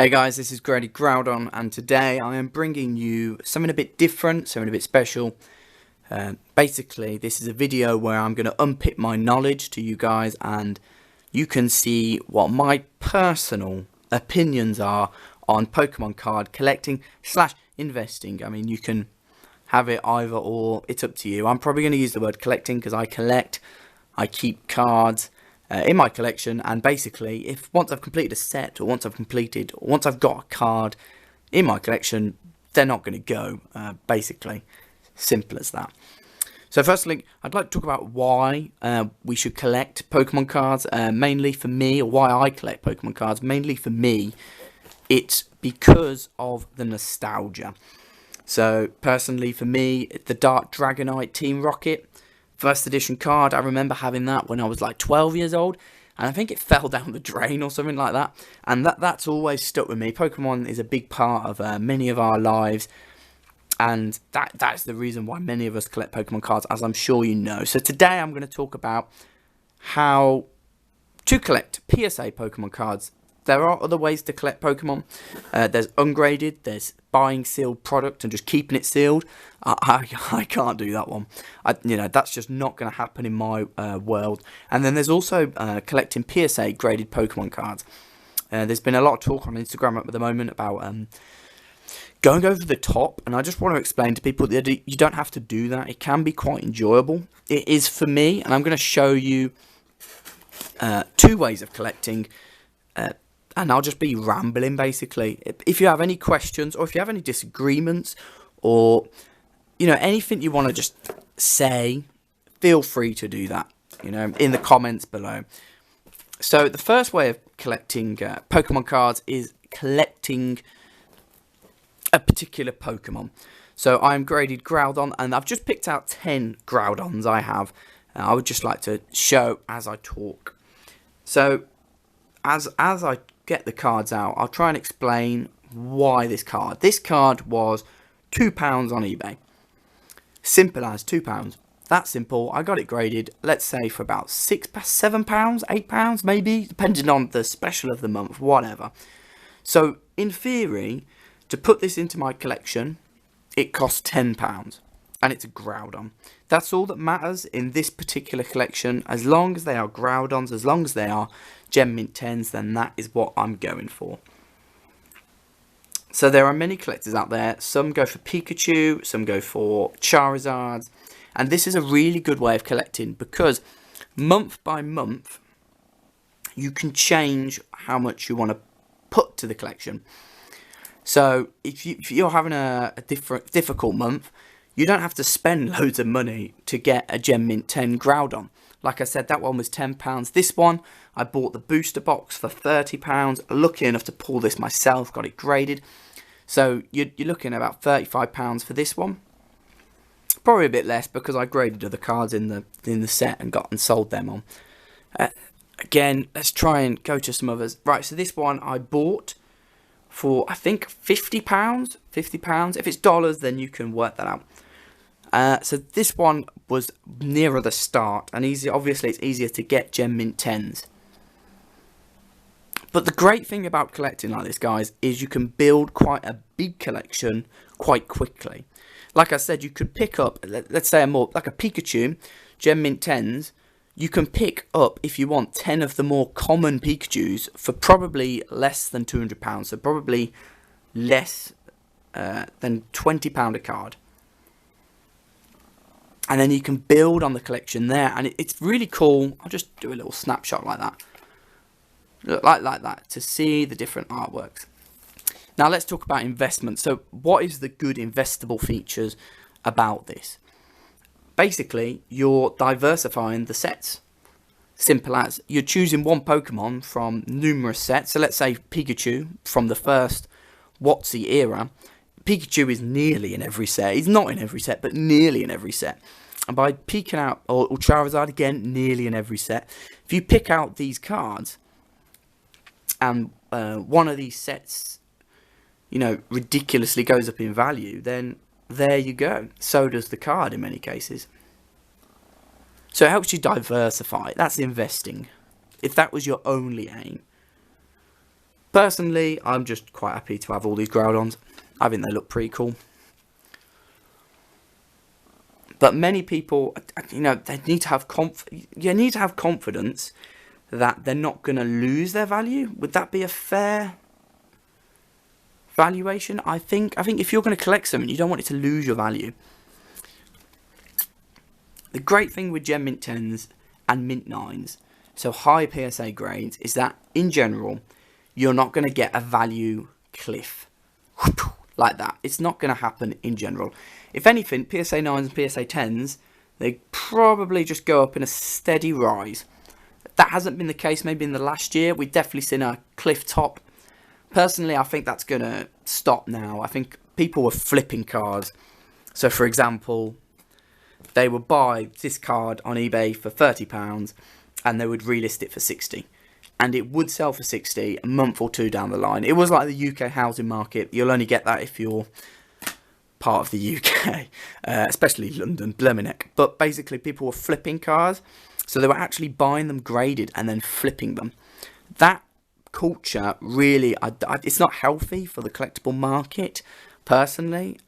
Hey guys, this is Grady Groudon, and today I am bringing you something a bit different, something a bit special. Basically, this is a video where I'm going to unpick my knowledge to you guys, and you can see what my personal opinions are on Pokemon card collecting / investing. I mean, you can have it either or, it's up to you. I'm probably going to use the word collecting because I collect, I keep cards in my collection, and basically if once I've completed a set or once I've got a card in my collection, they're not going to go, basically simple as that. So firstly, I'd like to talk about why we should collect Pokemon cards, mainly for me, or why I collect Pokemon cards. Mainly for me, it's because of the nostalgia. So personally for me, the Dark Dragonite Team Rocket first edition card, I remember having that when I was like 12 years old, and I think it fell down the drain or something like that, and that's always stuck with me. Pokemon is a big part of many of our lives, and that's the reason why many of us collect Pokemon cards, as I'm sure you know. So today I'm going to talk about how to collect PSA Pokemon cards. There are other ways to collect Pokemon. There's ungraded, there's buying sealed product and just keeping it sealed. I can't do that one. That's just not going to happen in my world. And then there's also collecting PSA graded Pokemon cards. There's been a lot of talk on Instagram at the moment about going over the top, and I just want to explain to people that you don't have to do that. It can be quite enjoyable. It is for me, and I'm going to show you two ways of collecting. And I'll just be rambling, basically. If you have any questions, or if you have any disagreements, or anything you want to just say, feel free to do that, in the comments below. So the first way of collecting Pokemon cards is collecting a particular Pokemon. So I'm graded Groudon, and I've just picked out 10 Groudons I have. I would just like to show as I talk. So as I get the cards out, I'll try and explain why this card was £2 on eBay. Simple as £2. That simple. I got it graded, let's say, for about £6, £7, £8 maybe, depending on the special of the month, whatever. So in theory, to put this into my collection, it costs £10, and it's a Groudon. That's all that matters in this particular collection. As long as they are Groudons, as long as they are Gem Mint 10s, then that is what I'm going for. So there are many collectors out there. Some go for Pikachu, some go for Charizards, and this is a really good way of collecting because month by month you can change how much you want to put to the collection. So if you're having a difficult month, you don't have to spend loads of money to get a Gem Mint 10 Groudon. Like I said, that one was £10. This one, I bought the booster box for £30. Lucky enough to pull this myself, got it graded. So you're looking at about £35 for this one. Probably a bit less because I graded other cards in the set and sold them on. Again, let's try and go to some others. Right, so this one I bought for, I think, £50. £50. If it's dollars, then you can work that out. So this one was nearer the start, and obviously it's easier to get Gem Mint 10s. But the great thing about collecting like this, guys, is you can build quite a big collection quite quickly. Like I said, you could pick up, let's say like a Pikachu, Gem Mint 10s, you can pick up, if you want, 10 of the more common Pikachus for probably less than £200, so probably less than £20 a card. And then you can build on the collection there, and it's really cool. I'll just do a little snapshot like that. Look, like that, to see the different artworks. Now let's talk about investment. So what is the good investable features about this? Basically, you're diversifying the sets. Simple as. You're choosing one Pokemon from numerous sets. So let's say Pikachu from the first WotC era. Pikachu is nearly in every set. He's not in every set, but nearly in every set. And by picking out, or Charizard again, nearly in every set. If you pick out these cards, and one of these sets, ridiculously goes up in value, then there you go. So does the card in many cases. So it helps you diversify. That's investing. If that was your only aim. Personally, I'm just quite happy to have all these Groudons. I think they look pretty cool. But many people, you know, they need to have confidence that they're not going to lose their value. Would that be a fair valuation? I think if you're going to collect something, you don't want it to lose your value. The great thing with Gem Mint 10s and Mint 9s, so high PSA grades, is that in general, you're not going to get a value cliff like that. It's not going to happen in general. If anything, PSA 9s and PSA 10s, they probably just go up in a steady rise. That hasn't been the case maybe in the last year. We've definitely seen a cliff top. Personally, I think that's going to stop now. I think people were flipping cards. So, for example, they would buy this card on eBay for £30 and they would relist it for 60. And it would sell for 60 a month or two down the line. It was like the UK housing market. You'll only get that if you're part of the UK, especially London, Blumenau. But basically, people were flipping cars. So they were actually buying them graded and then flipping them. That culture really, it's not healthy for the collectible market. Personally,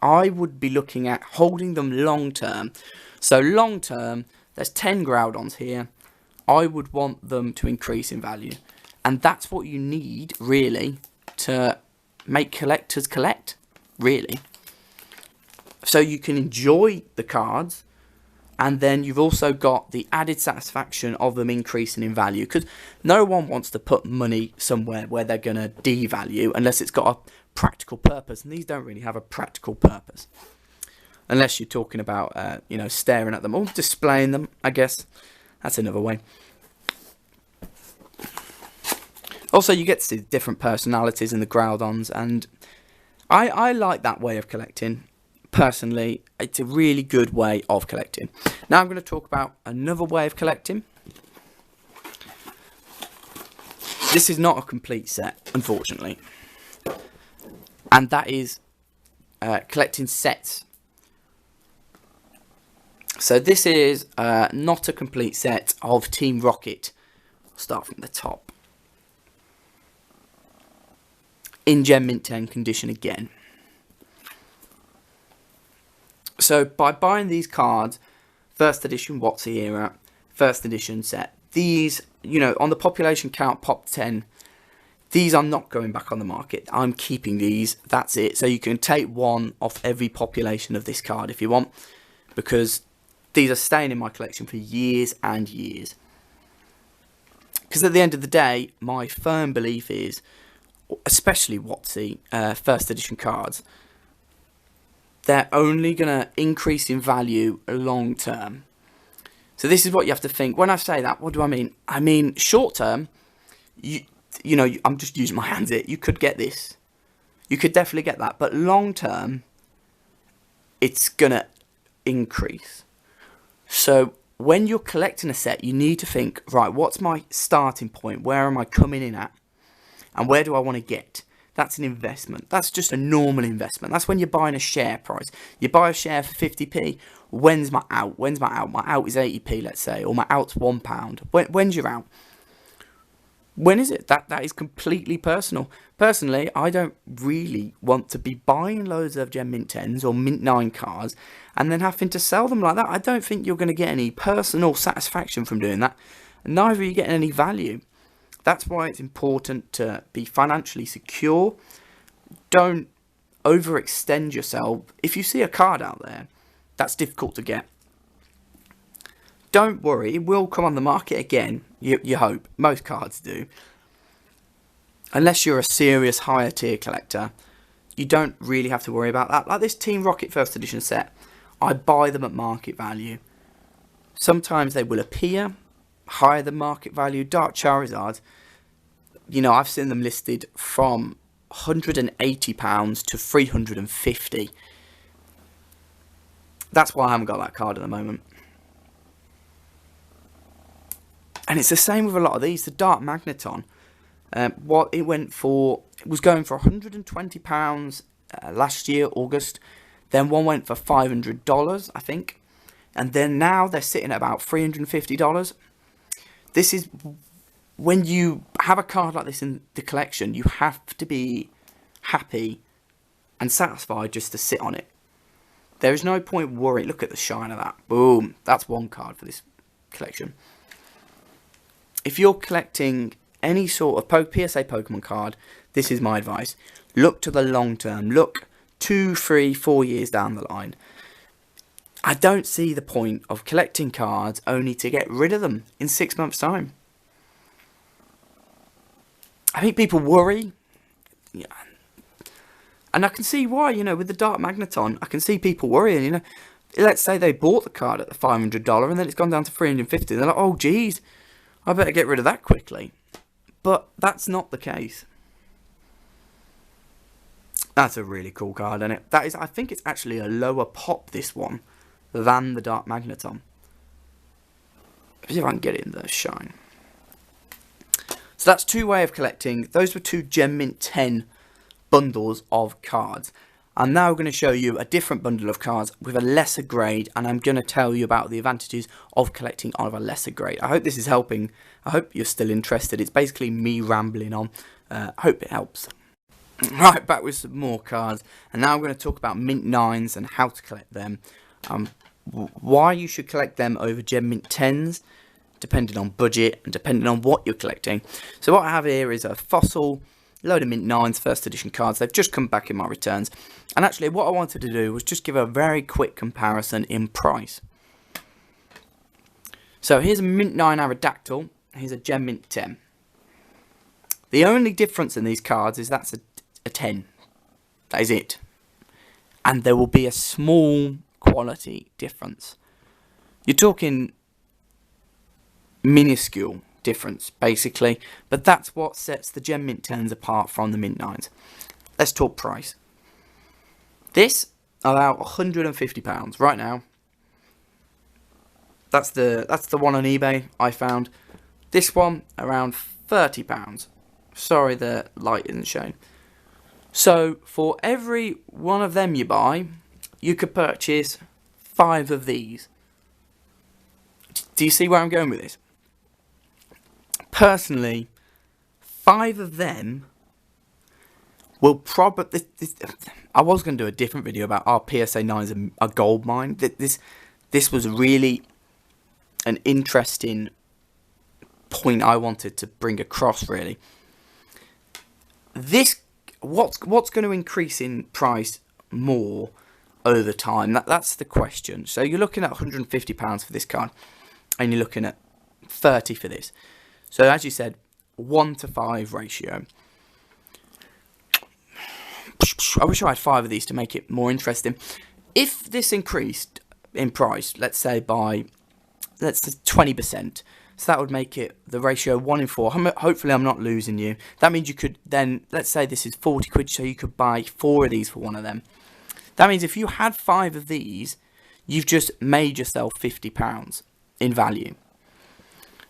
I would be looking at holding them long term. So long term, there's 10 Groudons here. I would want them to increase in value. And that's what you need, really, to make collectors collect, really. So you can enjoy the cards, and then you've also got the added satisfaction of them increasing in value. Because no one wants to put money somewhere where they're going to devalue unless it's got a practical purpose. And these don't really have a practical purpose. Unless you're talking about, you know, staring at them or displaying them, I guess. That's another way. Also, you get to see different personalities in the Groudons, and I like that way of collecting. Personally, it's a really good way of collecting. Now I'm going to talk about another way of collecting. This is not a complete set, unfortunately. And that is collecting sets. So this is not a complete set of Team Rocket. I'll start from the top. In Gem Mint 10 condition again. So by buying these cards, first edition WotC era, first edition set, these, you know, on the population count pop 10, these are not going back on the market. I'm keeping these, that's it. So you can take one off every population of this card if you want, because these are staying in my collection for years and years. Because at the end of the day, my firm belief is, especially WotC first edition cards, they're only going to increase in value long term. So this is what you have to think. When I say that, what do I mean? I mean, short term, you know, I'm just using my hands here. You could get this. You could definitely get that. But long term, it's going to increase. So when you're collecting a set, you need to think, right, what's my starting point? Where am I coming in at? And where do I want to get? That's an investment. That's just a normal investment. That's when you're buying a share price. You buy a share for 50p. When's my out? When's my out? My out is 80p, let's say. Or my out's £1. When's your out? When is it? That is completely personal. Personally, I don't really want to be buying loads of Gem Mint 10s or Mint 9 cards and then having to sell them like that. I don't think you're going to get any personal satisfaction from doing that. And neither are you getting any value. That's why it's important to be financially secure. Don't overextend yourself. If you see a card out there that's difficult to get, don't worry, it will come on the market again. You hope. Most cards do. Unless you're a serious higher tier collector, you don't really have to worry about that. Like this Team Rocket first edition set, I buy them at market value. Sometimes they will appear higher than market value. Dark Charizard, you know, I've seen them listed from £180 to £350. That's why I haven't got that card at the moment. And it's the same with a lot of these. The Dark Magneton, what it went for, it was going for £120 last year, August. Then one went for $500, I think. And then now they're sitting at about $350. This is when you have a card like this in the collection, you have to be happy and satisfied just to sit on it. There is no point worrying. Look at the shine of that. Boom. That's one card for this collection. If you're collecting any sort of PSA Pokemon card, this is my advice. Look to the long term. Look 2, 3, 4 years down the line. I don't see the point of collecting cards only to get rid of them in 6 months' time. I think people worry. Yeah. And I can see why, you know, with the Dark Magneton, I can see people worrying, you know. Let's say they bought the card at the $500 and then it's gone down to $350. They're like, oh, geez, I better get rid of that quickly. But that's not the case. That's a really cool card, isn't it? That is, I think it's actually a lower pop, this one, than the Dark Magneton. See if I can get it in the shine. So that's 2 ways of collecting. Those were 2 Gem Mint 10 bundles of cards. I'm now going to show you a different bundle of cards with a lesser grade, and I'm going to tell you about the advantages of collecting of a lesser grade. I hope this is helping. I hope you're still interested. It's basically me rambling on. I hope it helps. Right, back with some more cards, and now I'm going to talk about Mint 9s and how to collect them. Why you should collect them over Gem Mint 10s, depending on budget and depending on what you're collecting. So what I have here is a fossil, load of Mint 9s, first edition cards. They've just come back in my returns. And actually what I wanted to do was just give a very quick comparison in price. So here's a Mint 9 Aerodactyl, here's a Gem Mint 10. The only difference in these cards is that's a 10. That is it. And there will be a small quality difference. You're talking minuscule difference, basically. But that's what sets the Gem Mint 10s apart from the Mint 9s. Let's talk price. This, about £150 right now. That's the one on eBay I found. This one, around £30. Sorry the light isn't showing. So, for every one of them you buy, you could purchase 5 of these. Do you see where I'm going with this? Personally, 5 of them will probably... I was going to do a different video about our PSA 9s a gold mine. This was really an interesting point I wanted to bring across, really. What's going to increase in price more over time? That's the question. So you're looking at £150 for this card, and you're looking at 30 for this. So as you said, 1:5 ratio. I wish I had 5 of these to make it more interesting. If this increased in price, let's say by 20%, so that would make it the ratio 1 in 4. Hopefully I'm not losing you. That means you could then, let's say this is 40 quid, so you could buy 4 of these for one of them. That means if you had 5 of these, you've just made yourself £50 in value.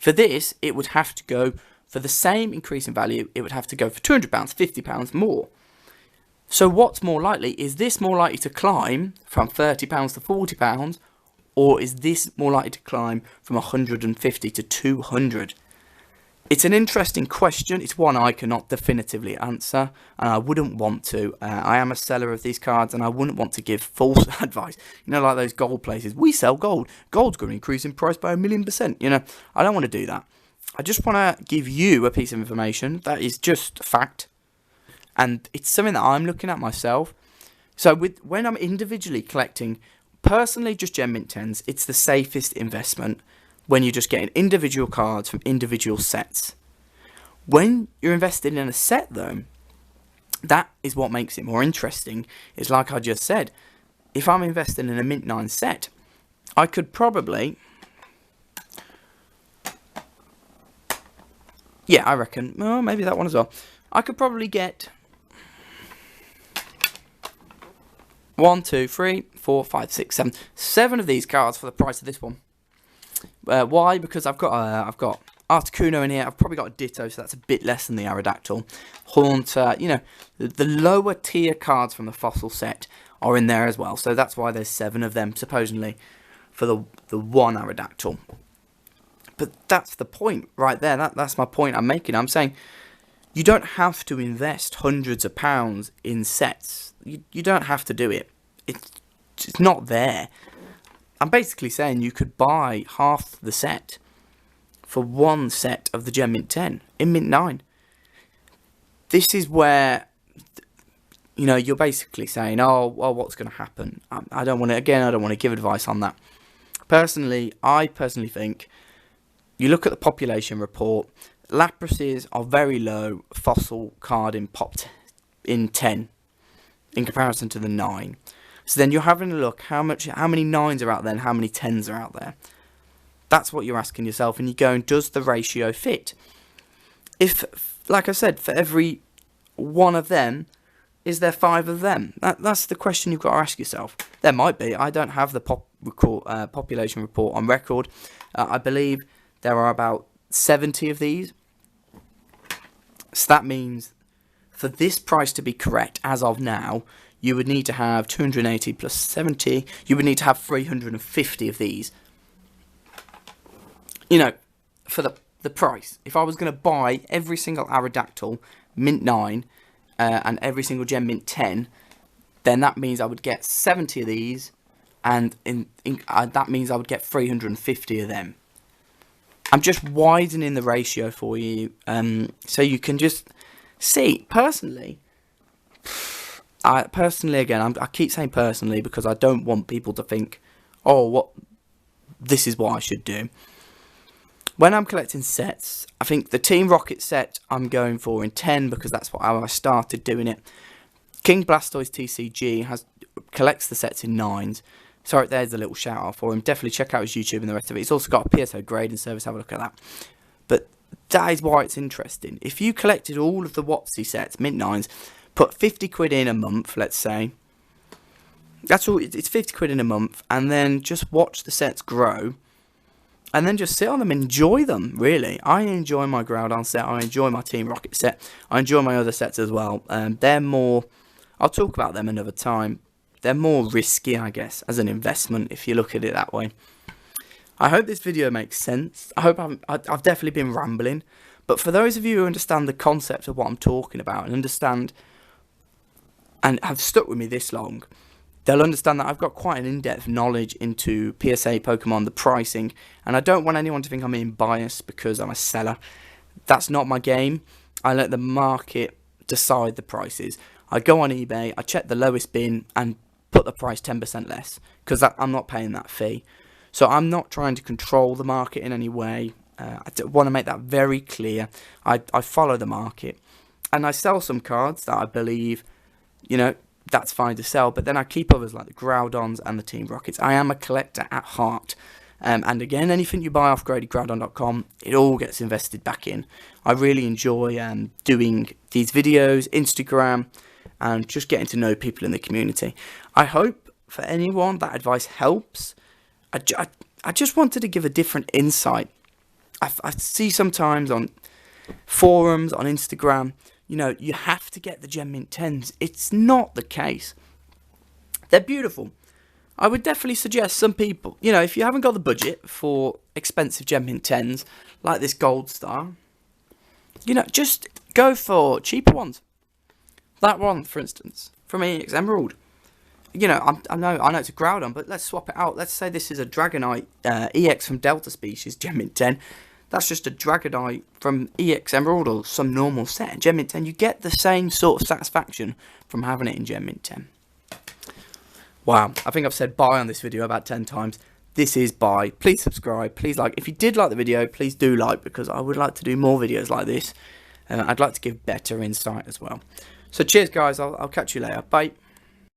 For this, it would have to go, for the same increase in value, it would have to go for £200, £50 more. So what's more likely? Is this more likely to climb from £30 to £40, or is this more likely to climb from 150 to 200? It's an interesting question. It's one I cannot definitively answer, and I wouldn't want to. I am a seller of these cards, and I wouldn't want to give false advice. You know, like those gold places. We sell gold. Gold's going to increase in price by 1,000,000%. You know, I don't want to do that. I just want to give you a piece of information that is just fact, and it's something that I'm looking at myself. So when I'm individually collecting, personally just Gem Mint 10s, it's the safest investment when you're just getting individual cards from individual sets. When you're invested in a set though, that is what makes it more interesting. It's like I just said, if I'm investing in a Mint 9 set, I could probably... Yeah, I reckon, well, maybe that one as well. I could probably get 1, 2, 3, 4, 5, 6, 7 of these cards for the price of this one. Why? Because I've got Articuno in here. I've probably got a Ditto, so that's a bit less than the Aerodactyl. Haunter, you know, the lower tier cards from the Fossil set are in there as well. So that's why there's 7 of them, supposedly, for the one Aerodactyl. But that's the point right there. That's my point I'm making. I'm saying you don't have to invest hundreds of pounds in sets. You don't have to do it. It's not there. I'm basically saying you could buy half the set for one set of the Gem Mint 10 in Mint 9. This is where, you know, you're basically saying, oh, well, what's going to happen? I don't want to give advice on that. I personally think you look at the population report, Laprases are very low fossil card in 10 in comparison to the 9. So then you're having a look how many 9s are out there and how many 10s are out there. That's what you're asking yourself, and you're going, does the ratio fit? If, like I said, for every one of them, is there 5 of them? That's the question you've got to ask yourself. There might be. I don't have the population report on record. I believe there are about 70 of these. So that means for this price to be correct as of now, you would need to have 280 plus 70. You would need to have 350 of these. You know, for the price. If I was going to buy every single Aerodactyl Mint 9 and every single Gem Mint 10, then that means I would get 70 of these, and that means I would get 350 of them. I'm just widening the ratio for you, so you can just see. Personally, I keep saying personally because I don't want people to think, oh, this is what I should do. When I'm collecting sets, I think the Team Rocket set I'm going for in 10 because that's how I started doing it. King Blastoise TCG collects the sets in 9s. Sorry, there's a little shout out for him. Definitely check out his YouTube and the rest of it. He's also got a PSA Grading Service. Have a look at that. But that is why it's interesting. If you collected all of the WotC sets, Mint 9s, put 50 quid in a month, let's say. That's all. It's 50 quid in a month, and then just watch the sets grow. And then just sit on them, enjoy them, really. I enjoy my Groudon set, I enjoy my Team Rocket set, I enjoy my other sets as well. They're more, I'll talk about them another time. They're more risky, I guess, as an investment, if you look at it that way. I hope this video makes sense. I hope I've definitely been rambling. But for those of you who understand the concept of what I'm talking about and understand and have stuck with me this long, they'll understand that I've got quite an in-depth knowledge into PSA Pokemon, the pricing, and I don't want anyone to think I'm being biased because I'm a seller. That's not my game. I let the market decide the prices. I go on eBay, I check the lowest bin and put the price 10% less because I'm not paying that fee. So I'm not trying to control the market in any way. I want to make that very clear. I follow the market, and I sell some cards that I believe, you know, that's fine to sell, but then I keep others like the Groudons and the Team Rockets. I am a collector at heart, and again, anything you buy off gradedgroudon.com, it all gets invested back in. I really enjoy doing these videos, Instagram, and just getting to know people in the community. I hope for anyone that advice helps. I just wanted to give a different insight. I see sometimes on forums, on Instagram, you know, you have to get the Gem Mint 10s. It's not the case. They're beautiful. I would definitely suggest some people, you know, if you haven't got the budget for expensive Gem Mint 10s, like this Gold Star, you know, just go for cheaper ones. That one, for instance, from EX Emerald. You know, I know it's a Groudon, but let's swap it out. Let's say this is a Dragonite EX from Delta Species, Gem Mint 10. That's just a Dragonite from EX Emerald or some normal set. Gem Mint 10, you get the same sort of satisfaction from having it in Gem Mint 10. Wow, I think I've said bye on this video about 10 times. This is bye. Please subscribe, please like. If you did like the video, please do like, because I would like to do more videos like this. I'd like to give better insight as well. So cheers guys, I'll catch you later. Bye.